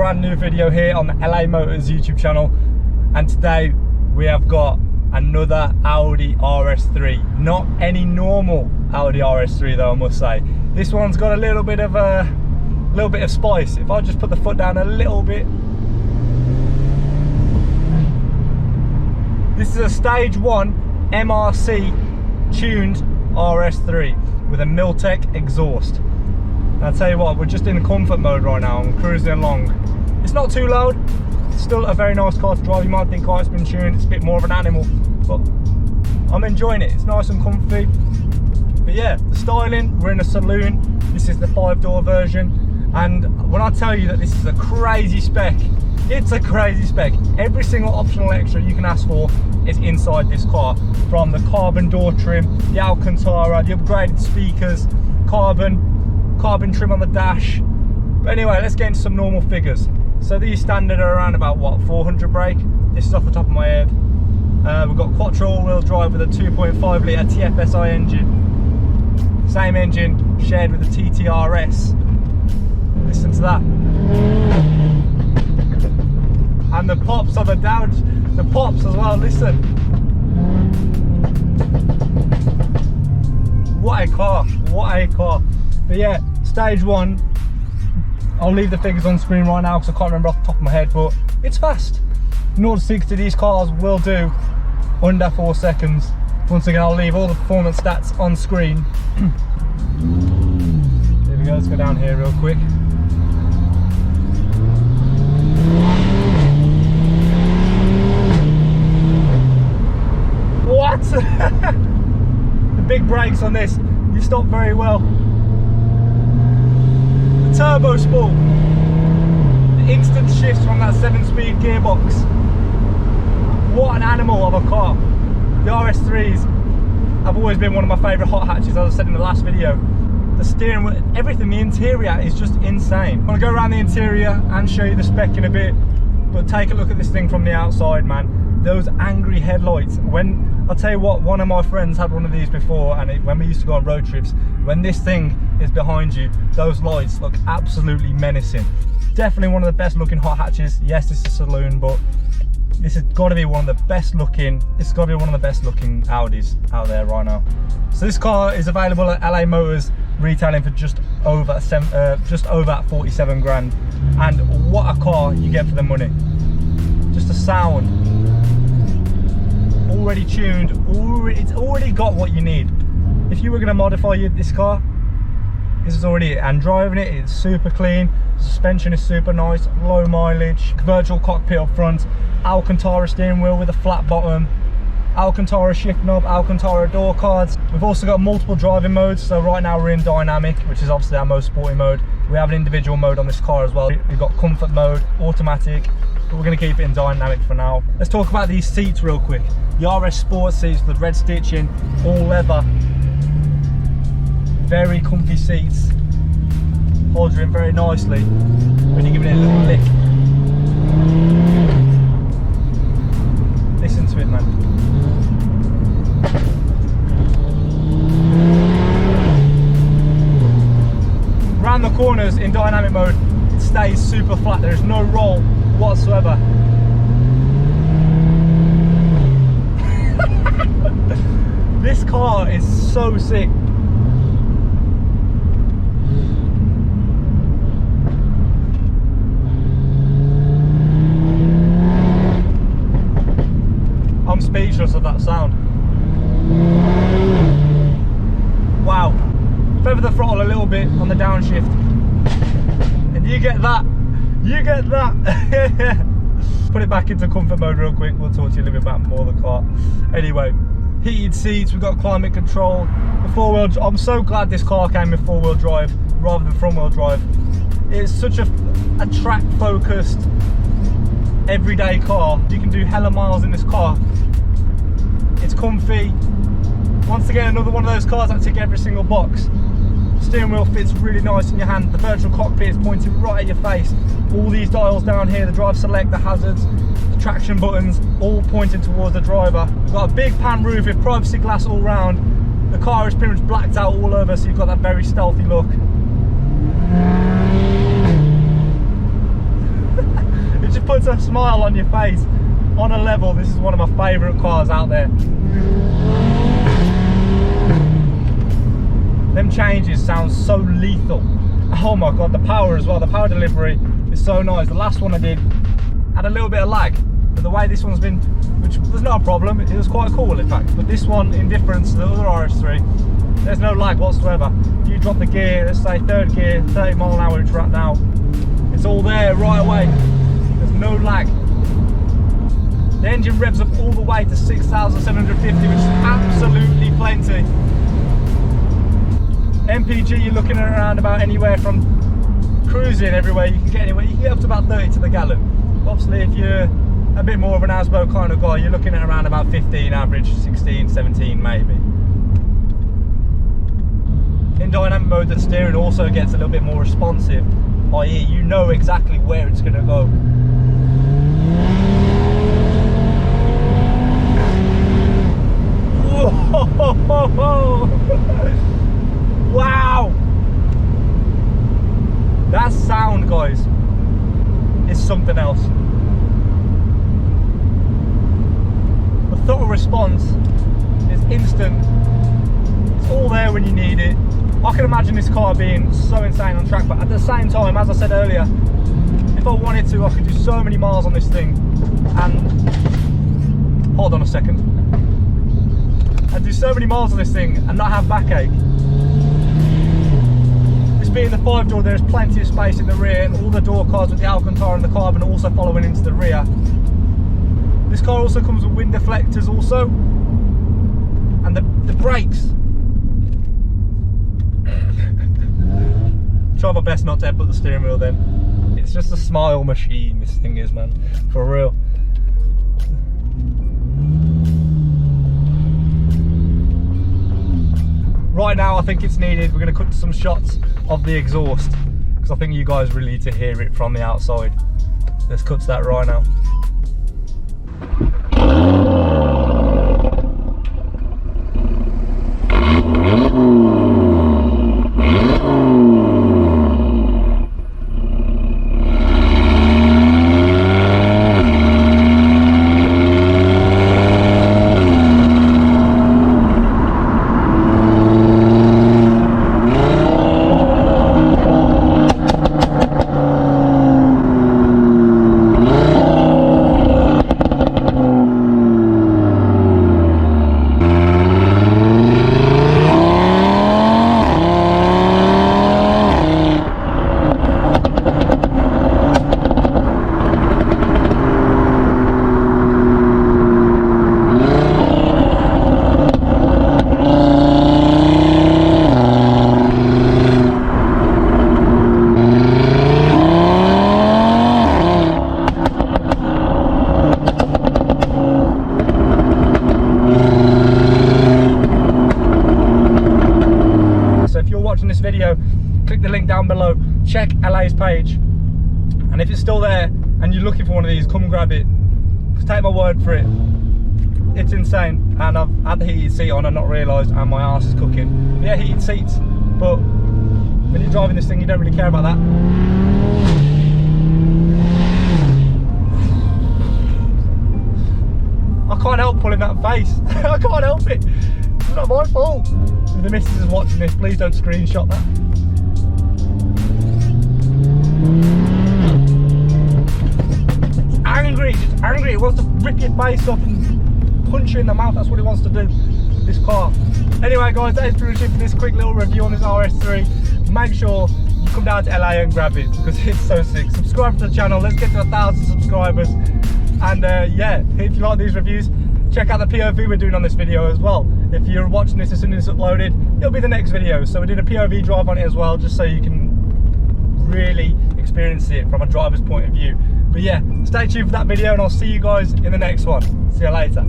brand new video here on the LA Motors YouTube channel, and today we have got another Audi RS3. Not any normal Audi RS3 though, I must say. This one's got a little bit of spice. If I just put the foot down a little bit. This is a stage 1 MRC tuned RS3 with a Milltek exhaust. And I'll tell you what, we're just in comfort mode right now. I'm cruising along. It's not too loud. It's still a very nice car to drive. You might think, oh, it's been tuned, it's a bit more of an animal, but I'm enjoying it. It's nice and comfy. But yeah, the styling, we're in a saloon. This is the 5-door version. And when I tell you that this is a crazy spec, it's a crazy spec. Every single optional extra you can ask for is inside this car. From the carbon door trim, the Alcantara, the upgraded speakers, carbon trim on the dash. But anyway, let's get into some normal figures. So these standard are around about what, 400 brake? This is off the top of my head. We've got quattro all-wheel drive with a 2.5 litre TFSI engine. Same engine shared with the TTRS. Listen to that. And the pops on the down, the pops as well, listen. What a car, what a car. But yeah, stage 1, I'll leave the figures on screen right now because I can't remember off the top of my head, but it's fast. 0 to 60 these cars will do under 4 seconds. Once again, I'll leave all the performance stats on screen. There we go, let's go down here real quick. What? The big brakes on this, you stop very well. The turbo spool, the instant shifts from that 7-speed gearbox. What an animal of a car. The RS3s have always been one of my favourite hot hatches, as I said in the last video. The steering wheel, everything, the interior is just insane. I'm going to go around the interior and show you the spec in a bit, but take a look at this thing from the outside, man. Those angry headlights. I'll tell you what, one of my friends had one of these before, and when we used to go on road trips, when this thing is behind you, those lights look absolutely menacing. Definitely one of the best looking hot hatches. Yes, this is a saloon, but this has got to be one of the best looking, Audis out there right now. So this car is available at LA Motors, retailing for just over 47 grand. And what a car you get for the money. Just a sound. Already tuned, it's already got what you need. If you were going to modify this car, this is already it. And driving it, it's super clean, suspension is super nice, low mileage, virtual cockpit up front, Alcantara steering wheel with a flat bottom, Alcantara shift knob, Alcantara door cards. We've also got multiple driving modes, so right now we're in dynamic, which is obviously our most sporty mode. We have an individual mode on this car as well. We've got comfort mode, automatic, but we're going to keep it in dynamic for now. Let's talk about these seats real quick. The RS Sport seats with red stitching, all leather. Very comfy seats. Holds you in very nicely when you're giving it a little lick. Listen to it, man. Around the corners in dynamic mode, it stays super flat. There is no roll whatsoever. This car is so sick. I'm speechless of that sound. Wow. Feather the throttle a little bit on the downshift, and you get that. You get that. Put it back into comfort mode real quick. We'll talk to you a little bit about more of the car. Anyway, heated seats, we've got climate control. The 4-wheel, I'm so glad this car came with 4-wheel drive rather than front-wheel drive. It's such a track focused everyday car. You can do hella miles in this car. It's comfy. Once again, another one of those cars that tick every single box. Steering wheel fits really nice in your hand. The virtual cockpit is pointing right at your face. All these dials down here, the drive select, the hazards, the traction buttons, all pointing towards the driver. We've got a big pan roof with privacy glass all round. The car is pretty much blacked out all over, so you've got that very stealthy look. puts a smile on your face. On a level, this is one of my favourite cars out there. Them changes sound so lethal. Oh my god, the power as well, the power delivery is so nice. The last one I did had a little bit of lag, but the way this one's been, which was not a problem, it was quite cool in fact. But this one, in difference to the other RS3, there's no lag whatsoever. You drop the gear, let's say third gear, 30 mile an hour it's right now, it's all there right away. There's no lag. The engine revs up all the way to 6,750, which is absolutely plenty. MPG, you're looking at around about anywhere from cruising everywhere. You can get anywhere. You can get up to about 30 to the gallon. Obviously, if you're a bit more of an ASBO kind of guy, you're looking at around about 15 average, 16, 17 maybe. In dynamic mode, the steering also gets a little bit more responsive, i.e. you know exactly where it's going to go. Whoa! Wow! That sound, guys, is something else. The throttle response is instant. It's all there when you need it. I can imagine this car being so insane on track, but at the same time, as I said earlier, if I wanted to, I could do so many miles on this thing. And hold on a second. I'd do so many miles on this thing and not have backache. This being the 5-door, there's plenty of space in the rear, and all the door cards with the Alcantara and the carbon also following into the rear. This car also comes with wind deflectors also, and the brakes. Try my best not to headbutt the steering wheel then. It's just a smile machine, this thing is, man, for real. Right now I think it's needed. We're going to cut some shots of the exhaust because I think you guys really need to hear it from the outside. Let's cut to that right now. This video, click the link down below, check LA's page, and if it's still there and you're looking for one of these, come and grab it. Just take my word for it, it's insane. And I've had the heated seat on and not realised, and my arse is cooking. But yeah, heated seats, but when you're driving this thing you don't really care about that. I can't help pulling that face. I can't help it. It's not my fault. If the missus is watching this, please don't screenshot that. It's angry, it's angry. It wants to rip your face off and punch you in the mouth. That's what it wants to do, this car. Anyway guys, that is pretty much it for this quick little review on this RS3. Make sure you come down to LA and grab it because it's so sick. Subscribe to the channel, let's get to 1,000 subscribers. And yeah, if you like these reviews, check out the POV we're doing on this video as well. If you're watching this as soon as it's uploaded, it'll be the next video. So we're doing a POV drive on it as well, just so you can really experience it from a driver's point of view. But yeah, stay tuned for that video and I'll see you guys in the next one. See you later.